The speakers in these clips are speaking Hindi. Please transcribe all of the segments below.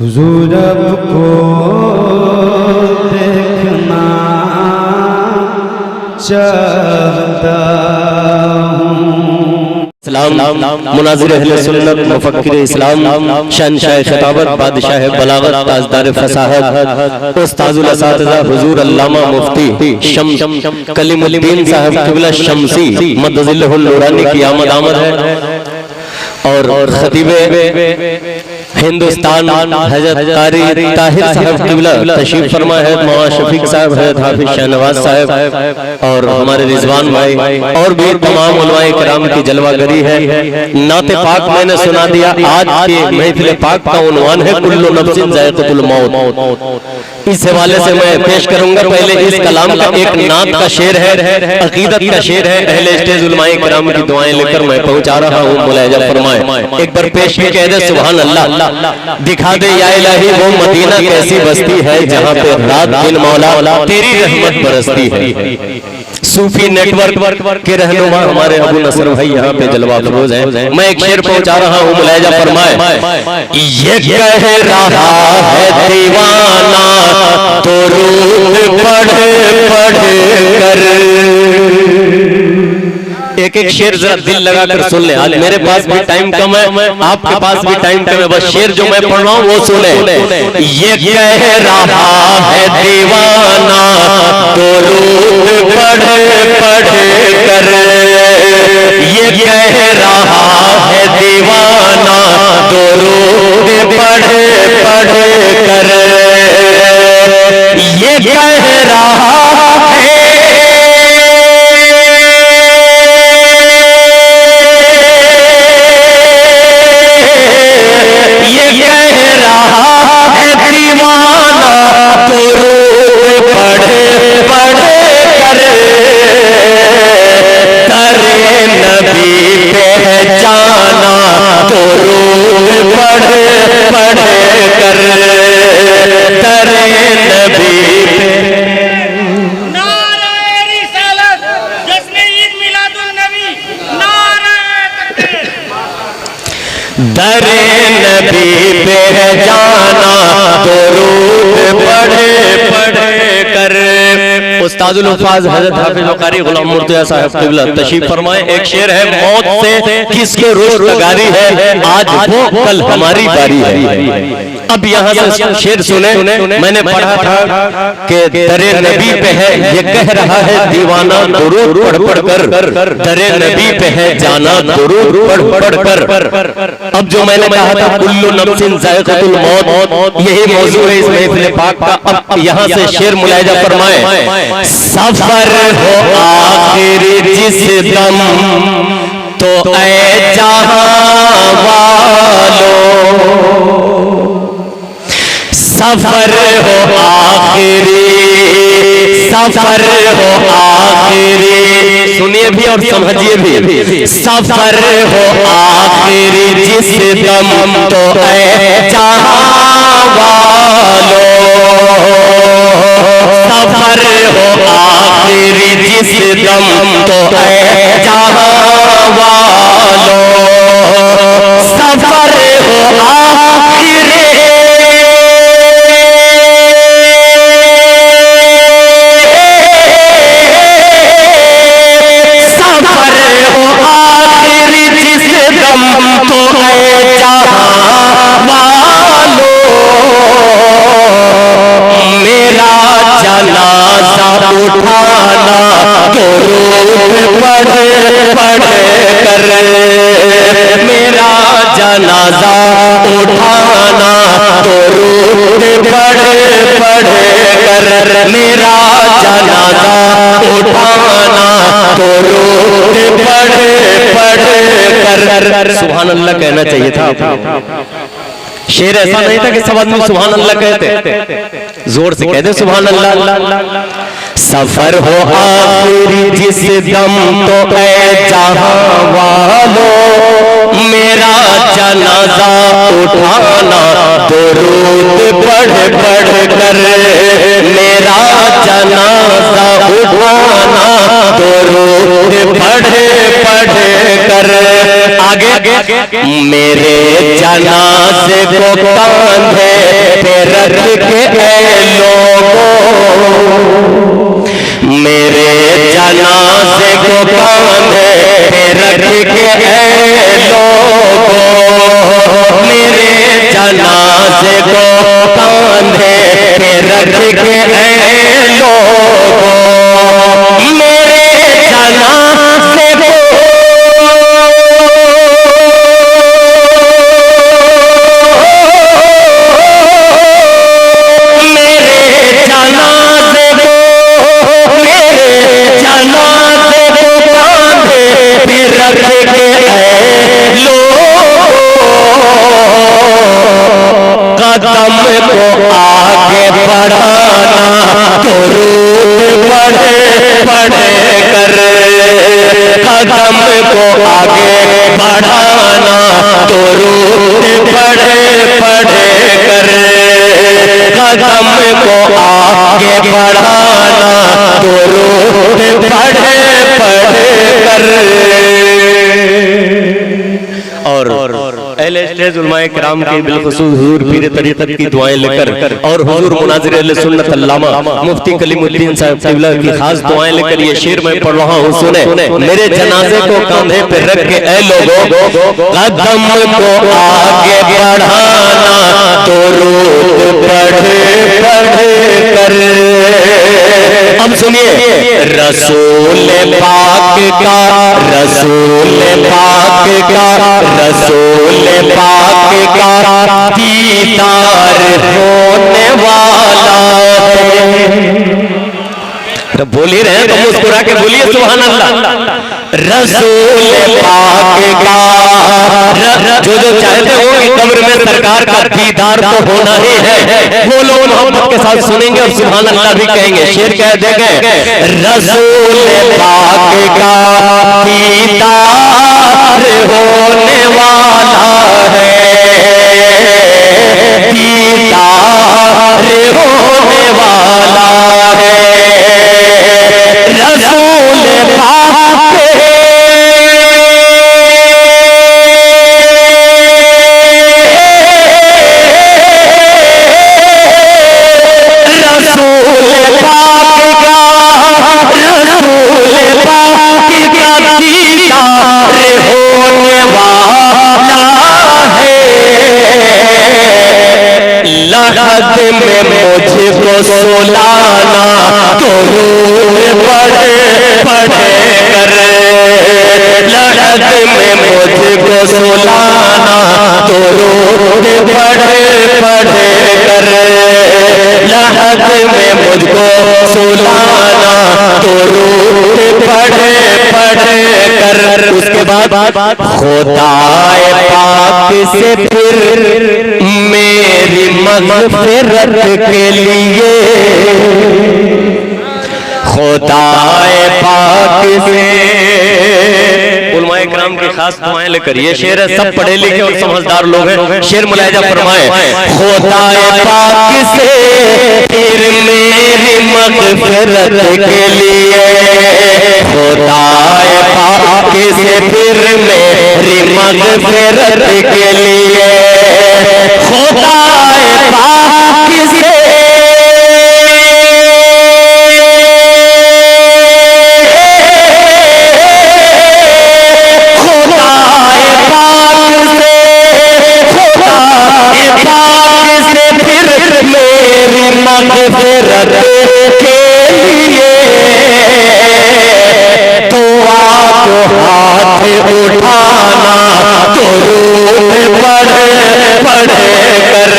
हुजूर आपको देखना चाहता मुनाज़िर अहले सुन्नत मुफक्किर इस्लाम शहंशाह खिताबत बादशाह बलागत ताजदार फसाहत उस्ताजुल असातिज़ा हुजूर अल्लामा मुफ्ती शम्स कलीमुद्दीन साहब क़िबला शम्सी मद्दज़िल्लहुल नूरानी की आमद है और खतीबे हिंदुस्तान हज़रत कारी ताहिर साहब क़िबला तशरीफ फरमा है, मौलाना शफीक साहब है, हाफिज शाहनवाज साहब और हमारे रिजवान भाई और भी तमाम उलमाए किराम की जलवागरी है। नाते पाक मैंने सुना दिया। आज के महफिल पाक का उन्वान है कुल्लु नफ्सिन ज़ाइक़तुल मौत। इस हवाले से मैं पेश करूंगा। पहले इस कलाम का एक नात का शेर है, अकीदत का शेर है। अहले स्टेज उलमाए किराम की दुआएं लेकर मैं पहुंचा रहा हूँ। मुलाहिजा फरमाए। एक बार पेश भी कह दे सुभान अल्लाह, दिखा दे या इलाही वो मदीना कैसी बस्ती है जहाँ पे रात दिन मौला तेरी रहमत बरसती है। सूफी नेटवर्क के रहनुमा हमारे अबू नसर भाई यहाँ पे जलवा फरोज है। मैं एक शेर पहुंचा रहा हूँ। मुलाहिजा फरमाए। ये कह रहा है दीवाना तो रूह पढ़ पढ़ कर। एक एक शेर जरा दिल लगा कर सुन ले। आज मेरे पास भी टाइम कम है, आपके पास भी टाइम कम है, बस शेर जो मैं पढ़ रहा हूँ वो सुने। ये कह रहा है दीवाना तो रूह पढ़ पढ़ कर। ये कह रहा है दीवाना तो रूह पढ़ पढ़ कर। ये कह रहा है दरे नबी पे जाना तो रूह पढ़े पढ़े कर। उस्ताजुल हुफ़ाज़ हज़रत हाफ़िज़ कारी गुलाम मुर्तज़ा साहब क़िबला तशरीफ़ फरमाए। एक शेर है, मौत से किसके रुश्तगारी है, आज वो कल हमारी बारी है। अब यहाँ से शेर सुने। मैंने पढ़ा था कि दरे नबी पे है ये कह रहा है दीवाना दुरूद पढ़ पढ़ कर। दरे नबी पे है जाना दुरूद पढ़ पढ़ कर। अब जो मैंने कहा था कुल्लु नफ्सिन ज़ाइक़तुल मौत, यही मौजू है इस महफिल पाक का। अब यहाँ से शेर मुलाहिजा फरमाए। सफर हो आखिर जिस दम तो ऐ जहां वालों, सफर हो आखिरी, सफर हो आखिरी। सुनिए भी और समझिए भी। सफर हो आखिरी जिस दम तो ऐ जहां वालों, सफर हो आखिरी जिस दम तो ऐ जहां वालों, सफर हो आखिरी उठाना तो रूह पढ़ पढ़ कर। मेरा जनाजा उठाना तो रूह पढ़ पढ़ कर। मेरा जनाजा उठाना तो रूह पढ़ पढ़ कर। सुभान अल्लाह कहना चाहिए था। शेर ऐसा नहीं था कि सब आदमी सुभान अल्लाह कहते। जोर से कह दे सुभान अल्लाह। सफर हो आखिरी जिस दम तो ऐ जहां वालों, मेरा जनाजा उठाना दुरूद पढ़ पढ़ कर। मेरा जनाजा उठाना दुरूद पढ़ पढ़ कर। आगे मेरे जनाजे को कांधे रख के ऐ लोगों, मेरे जनाजे को कांधे पे रख के ऐ लोगों, मेरे जनाजे को कांधे पे रख के ऐ लोगों, मेरे जनाजे को कदम को आगे बढ़ाना तो रूठ पड़े पड़े कर, कदम को आगे बढ़ाना तो रूठ पड़े पड़े कर, कदम को आगे बढ़ाना तो रूठ पड़े पड़े कर। और अहले स्टेज उलमाए किराम की बिलखुसूस हुजूर पीर तरीक़त की दुआएं लेकर और हुजूर मुनाज़िर अहले सुन्नत अल्लामा मुफ्ती कलीमुद्दीन साहब क़िबला की खास दुआएं लेकर ये शेर मैं पढ़ रहा हूँ, सुने। मेरे जनाजे को कंधे पे रख के ऐ लोगों, कदम को आगे बढ़ाना तो रूठ पड़े पड़े कर। अब सुनिए, रसूल पाक का, रसूल पाक का, रसूल पाक का दीदार होने वाला है। तो बोल ही रहे हैं तो मुस्कुरा के बोलिए सुभान अल्लाह। रसूल पाक का, जो जो चाहते हो कि कब्र में सरकार का दीदार तो होना ही है, वो लोग मोहब्बत के साथ सुनेंगे और सुभान अल्लाह भी कहेंगे। शेर कह देंगे, रसूल पाक का दीदार होने वाला है, दीदार होने वाला है, रसूल पाक लहद में मुझको सुलाना तो रूठ पड़े पड़े कर, लहद में मुझको सुलाना तो रूठ पड़े पड़े कर, लहद में मुझको सुलाना तो रूठ पड़े पड़े कर। उसके बाद खुदाए पाक से फिर मेरी मग़फ़िरत के लिए, खुदाए पाक से उलमाए किराम की खास दुआएं लेकर ये शेर है, सब पढ़े लिखे और समझदार लोग हैं। शेर मुलाहिजा फरमाए, खुदाए पाक से फिर मेरी मग़फ़िरत के लिए, खुदाए पाक से फिर मेरी मग़फ़िरत के लिए, खुदाए पाक से मग़फ़िरत के लिए दुआ को हाथ उठाना तो रूठ पड़े पड़े कर,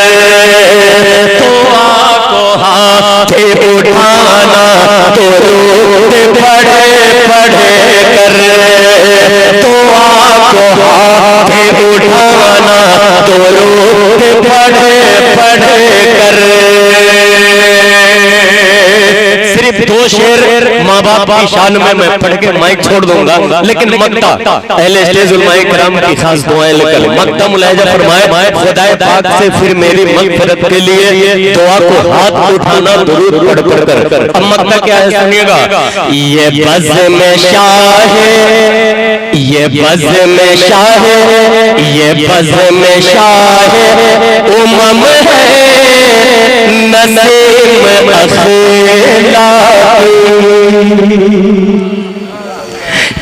दुआ को हाथ उठाना तो रूठ पड़े पड़े कर, दुआ को हाथ उठाना तो रूठ पड़े पड़े कर। सिर्फ दो शेर माँ बाप की शान में मैं पढ़ के माइक छोड़ दूंगा, लेकिन मक्ता अहले स्टेज उलमाए किराम की खास दुआएं लेकर मक्ता मुलाहिजा फरमाए, खुदाए पाक से फिर मेरी मग़फ़िरत के लिए दुआ को हाथ उठाना दुरूद पढ़ पढ़ कर। अब मक्ता क्या है सुनिएगा, ये बज़ में शाह, ये बज़ में शाह, ये बज़ में शाह उमम है, नसीम अखलाकी।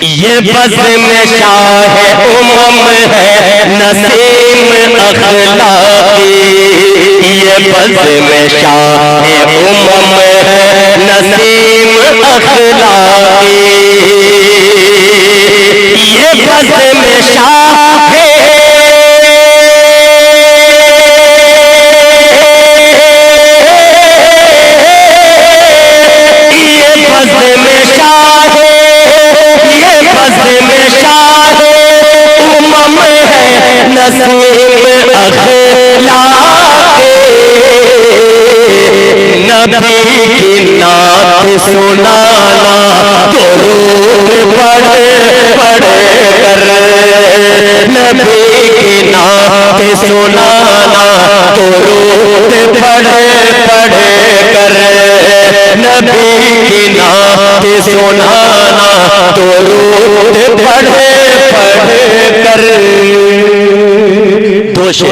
ये बज़्म शाह उमम है नसीम अखलाकी। ये बज़्म शाह उमम है नसीम अखलाकी। ये बज़्म शाह है नसीब अखलाकी। नबी की नात सुनाना दुरूद पढ़ पढ़ कर। नबी की नात सुनाना दुरूद पढ़ पढ़ कर। नबी की नात सुनाना दुरूद पढ़ पढ़ कर। दो शेर।